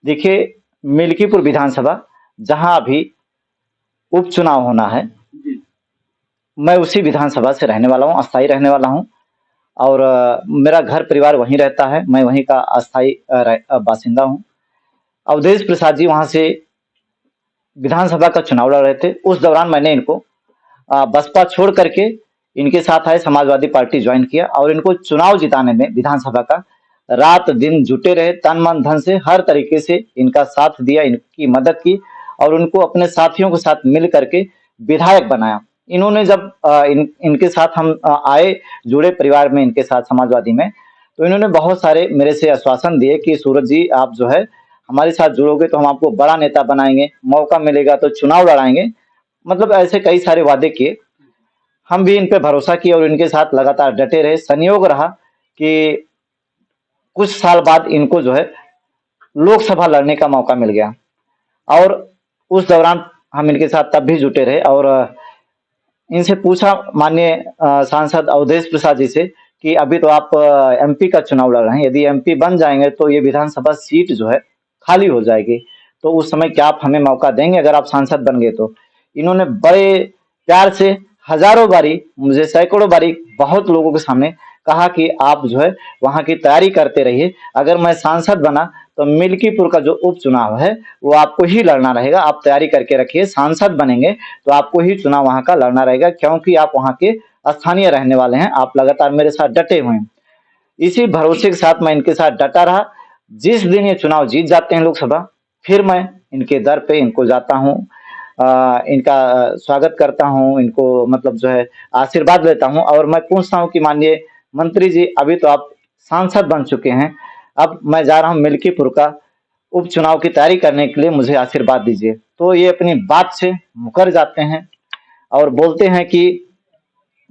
देखिए, मिल्कीपुर विधानसभा जहां अभी उपचुनाव होना है, मैं उसी विधानसभा से रहने वाला हूँ, अस्थायी रहने वाला हूँ। और मेरा घर परिवार वहीं रहता है, मैं वहीं का अस्थायी बासिंदा हूँ। अवधेश प्रसाद जी वहां से विधानसभा का चुनाव लड़ रहे थे। उस दौरान मैंने इनको बसपा छोड़ करके इनके साथ आए, समाजवादी पार्टी ज्वाइन किया और इनको चुनाव जिताने में विधानसभा का रात दिन जुटे रहे, तन मन धन से हर तरीके से इनका साथ दिया, इनकी मदद की और उनको अपने साथियों के साथ मिल करके विधायक बनाया। इन्होंने जब इनके साथ हम आए, जुड़े परिवार में इनके साथ समाजवादी में, तो इन्होंने बहुत सारे मेरे से आश्वासन दिए कि सूरज जी आप जो है हमारे साथ जुड़ोगे तो हम आपको बड़ा नेता बनाएंगे, मौका मिलेगा तो चुनाव लड़ाएंगे। मतलब ऐसे कई सारे वादे किए। हम भी इन पे भरोसा किया और इनके साथ लगातार डटे रहे। संयोग रहा कि कुछ साल बाद इनको जो है लोकसभा लड़ने का मौका मिल गया और उस दौरान हम इनके साथ तब भी जुटे रहे और इनसे पूछा माननीय सांसद अवधेश प्रसाद जी से कि अभी तो आप एमपी का चुनाव लड़ रहे हैं, यदि एमपी बन जाएंगे तो ये विधानसभा सीट जो है खाली हो जाएगी, तो उस समय क्या आप हमें मौका देंगे अगर आप सांसद बन गए तो? इन्होंने बड़े प्यार से हजारों बारी, मुझे सैकड़ों बारी बहुत लोगों के सामने कहा कि आप जो है वहां की तैयारी करते रहिए, अगर मैं सांसद बना तो मिल्कीपुर का जो उपचुनाव है वो आपको ही लड़ना रहेगा, आप तैयारी करके रखिए, सांसद बनेंगे तो आपको ही चुनाव वहां का लड़ना रहेगा क्योंकि आप वहां के स्थानीय रहने वाले हैं, आप लगातार मेरे साथ डटे हुए हैं। इसी भरोसे के साथ मैं इनके साथ डटा रहा। जिस दिन ये चुनाव जीत जाते हैं लोकसभा, फिर मैं इनके दर पे इनको जाता हूँ, इनका स्वागत करता हूँ, इनको मतलब जो है आशीर्वाद लेता हूँ और मैं पूछता हूँ कि माननीय मंत्री जी अभी तो आप सांसद बन चुके हैं, अब मैं जा रहा हूँ मिल्कीपुर का उपचुनाव की तैयारी करने के लिए, मुझे आशीर्वाद दीजिए। तो ये अपनी बात से मुकर जाते हैं और बोलते हैं कि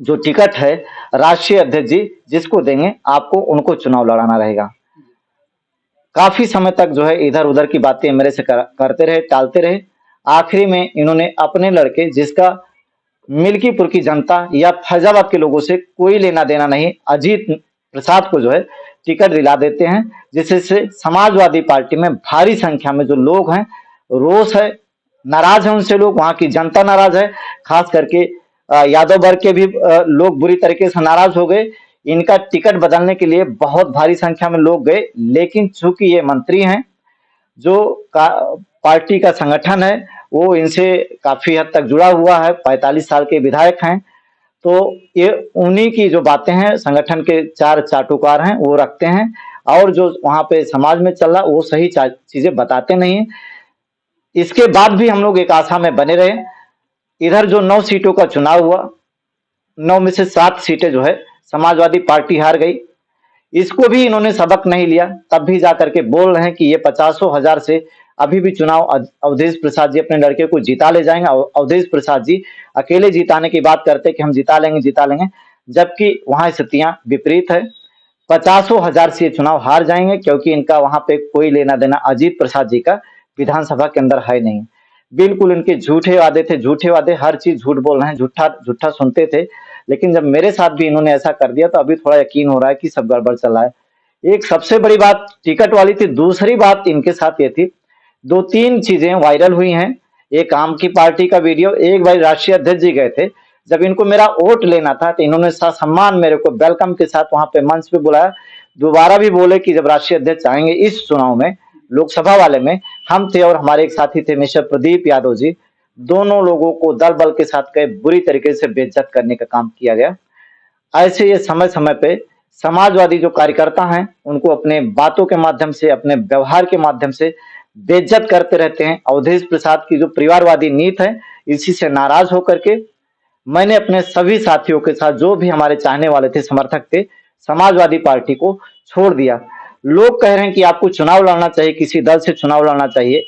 जो टिकट है राष्ट्रीय अध्यक्ष जी जिसको देंगे आपको उनको चुनाव लड़ाना रहेगा। काफी समय तक जो है इधर उधर की बातें मेरे से करते रहे, टालते रहे। आखिरी में इन्होंने अपने लड़के, जिसका मिल्कीपुर की जनता या फैजाबाद के लोगों से कोई लेना देना नहीं, अजीत प्रसाद को जो है टिकट दिला देते हैं, जिससे समाजवादी पार्टी में भारी संख्या में जो लोग हैं रोष है, नाराज है उनसे, लोग वहां की जनता नाराज है, खास करके यादव वर्ग के भी लोग बुरी तरीके से नाराज हो गए। इनका टिकट बदलने के लिए बहुत भारी संख्या में लोग गए, लेकिन चूंकि ये मंत्री हैं, जो पार्टी का संगठन है वो इनसे काफी हद तक जुड़ा हुआ है, 45 साल के विधायक हैं, तो ये उन्हीं की जो बातें हैं, संगठन के चार चाटुकार हैं वो रखते हैं और जो वहां पे समाज में चल रहा वो सही चीजें बताते नहीं है। इसके बाद भी हम लोग एक आशा में बने रहे। इधर जो 9 सीटों का चुनाव हुआ, 9 में से 7 सीटें जो है समाजवादी पार्टी हार गई। इसको भी इन्होंने सबक नहीं लिया, तब भी जाकर के बोल रहे हैं कि ये 50,000 से अभी भी चुनाव अवधेश प्रसाद जी अपने लड़के को जिता ले जाएंगे। अवधेश प्रसाद जी अकेले जिताने की बात करते कि हम जिता लेंगे, जबकि वहां स्थितियां विपरीत है। 50,000 से चुनाव हार जाएंगे क्योंकि इनका वहां पे कोई लेना देना अजीत प्रसाद जी का विधानसभा के अंदर है नहीं। बिल्कुल इनके झूठे वादे थे, झूठे वादे, हर चीज झूठ बोल रहे हैं, झूठा झूठा सुनते थे। लेकिन जब मेरे साथ भी इन्होंने ऐसा कर दिया तो अभी थोड़ा यकीन हो रहा है कि सब गड़बड़ चल रहा है। एक सबसे बड़ी बात टिकट वाली थी, दूसरी बात इनके साथ ये थी, 2-3 चीजें वायरल हुई हैं। एक आम की पार्टी का वीडियो, एक बार राष्ट्रीय अध्यक्ष जी गए थे, जब इनको मेरा वोट लेना था तो इन्होंने सम्मान मेरे को वेलकम के साथ वहां पे मंच पे बुलाया। दोबारा भी बोले कि जब राष्ट्रीय अध्यक्ष आएंगे इस चुनाव में, लोकसभा वाले में, हम थे और हमारे एक साथी थे मिस्टर प्रदीप यादव जी, दोनों लोगों को दल बल के साथ गए, बुरी तरीके से बेइज्जत करने का काम किया गया। ऐसे ये समय समय पे समाजवादी जो कार्यकर्ता हैं उनको अपने बातों के माध्यम से, अपने व्यवहार के माध्यम से बेइज्जत करते रहते हैं। अवधेश प्रसाद की जो परिवारवादी नीति है, इसी से नाराज होकर के मैंने अपने सभी साथियों के साथ, जो भी हमारे चाहने वाले थे, समर्थक थे, समाजवादी पार्टी को छोड़ दिया। लोग कह रहे हैं कि आपको चुनाव लड़ना चाहिए, किसी दल से चुनाव लड़ना चाहिए,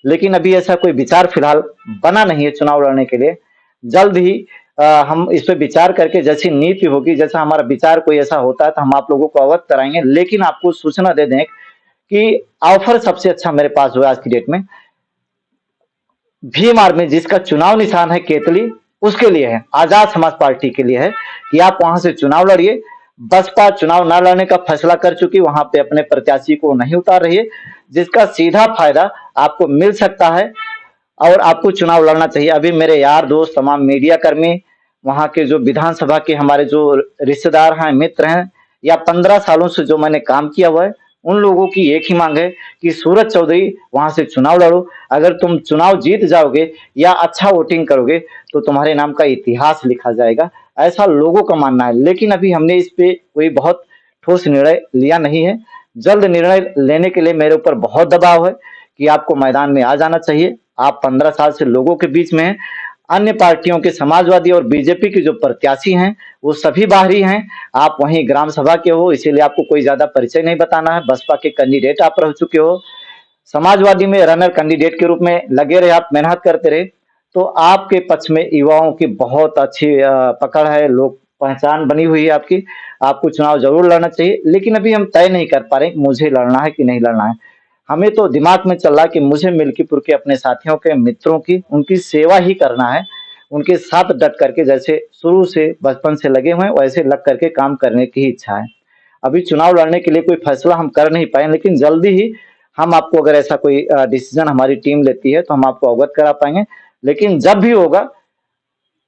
लेकिन अभी ऐसा कोई विचार फिलहाल बना नहीं है चुनाव लड़ने के लिए। जल्द ही हम इस पे विचार करके जैसी नीति होगी, जैसा हमारा विचार कोई ऐसा होता है तो हम आप लोगों को अवगत कराएंगे। लेकिन आपको सूचना दे दें कि ऑफर सबसे अच्छा मेरे पास हुआ आज की डेट में भीम आर्मी, जिसका चुनाव निशान है केतली, उसके लिए है, आजाद समाज पार्टी के लिए है कि आप वहां से चुनाव लड़िए। बसपा चुनाव न लड़ने का फैसला कर चुकी, वहां पे अपने प्रत्याशी को नहीं उतार रही है, जिसका सीधा फायदा आपको मिल सकता है और आपको चुनाव लड़ना चाहिए। अभी मेरे यार दोस्त, तमाम मीडिया कर्मी, वहां के जो विधानसभा के हमारे जो रिश्तेदार हैं, मित्र हैं, या 15 सालों से जो मैंने काम किया हुआ है, उन लोगों की एक ही मांग है कि सूरज चौधरी वहां से चुनाव लड़ो। अगर तुम चुनाव जीत जाओगे या अच्छा वोटिंग करोगे तो तुम्हारे नाम का इतिहास लिखा जाएगा, ऐसा लोगों का मानना है। लेकिन अभी हमने इस पे कोई बहुत ठोस निर्णय लिया नहीं है। जल्द निर्णय लेने के लिए मेरे ऊपर बहुत दबाव है कि आपको मैदान में आ जाना चाहिए। आप 15 साल से लोगों के बीच में हैं। अन्य पार्टियों के, समाजवादी और बीजेपी के जो प्रत्याशी हैं वो सभी बाहरी हैं। आप वहीं ग्राम सभा के हो, इसीलिए आपको कोई ज्यादा परिचय नहीं बताना है। बसपा के कैंडिडेट आप रह चुके हो, समाजवादी में रनर कैंडिडेट के रूप में लगे रहे, आप मेहनत करते रहे, तो आपके पक्ष में युवाओं की बहुत अच्छी पकड़ है, लोग पहचान बनी हुई है आपकी। आपको चुनाव जरूर लड़ना चाहिए, लेकिन अभी हम तय नहीं कर पा रहे मुझे लड़ना है कि नहीं लड़ना है। हमें तो दिमाग में चल रहा है कि मुझे मिल्कीपुर के अपने साथियों के, मित्रों की, उनकी सेवा ही करना है। उनके साथ डट करके, जैसे शुरू से बचपन से लगे हुए हैं, वैसे लग करके काम करने की इच्छा है। अभी चुनाव लड़ने के लिए कोई फैसला हम कर नहीं पाए, लेकिन जल्दी ही हम आपको, अगर ऐसा कोई डिसीजन हमारी टीम लेती है तो हम आपको अवगत करा पाएंगे। लेकिन जब भी होगा,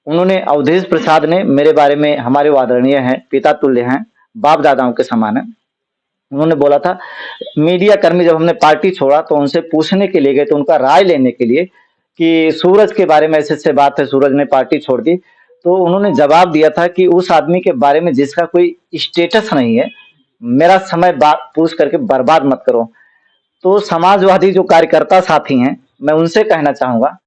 उन्होंने, अवधेश प्रसाद ने मेरे बारे में, हमारे वो आदरणीय हैं, पिता तुल्य हैं, बाप दादाओं के समान है, उन्होंने बोला था, मीडिया कर्मी जब हमने पार्टी छोड़ा तो उनसे पूछने के लिए गए, तो उनका राय लेने के लिए कि सूरज के बारे में ऐसे ऐसे बात है, सूरज ने पार्टी छोड़ दी, तो उन्होंने जवाब दिया था कि उस आदमी के बारे में जिसका कोई स्टेटस नहीं है, मेरा समय पूछ करके बर्बाद मत करो। तो समाजवादी जो कार्यकर्ता साथी हैं, मैं उनसे कहना चाहूंगा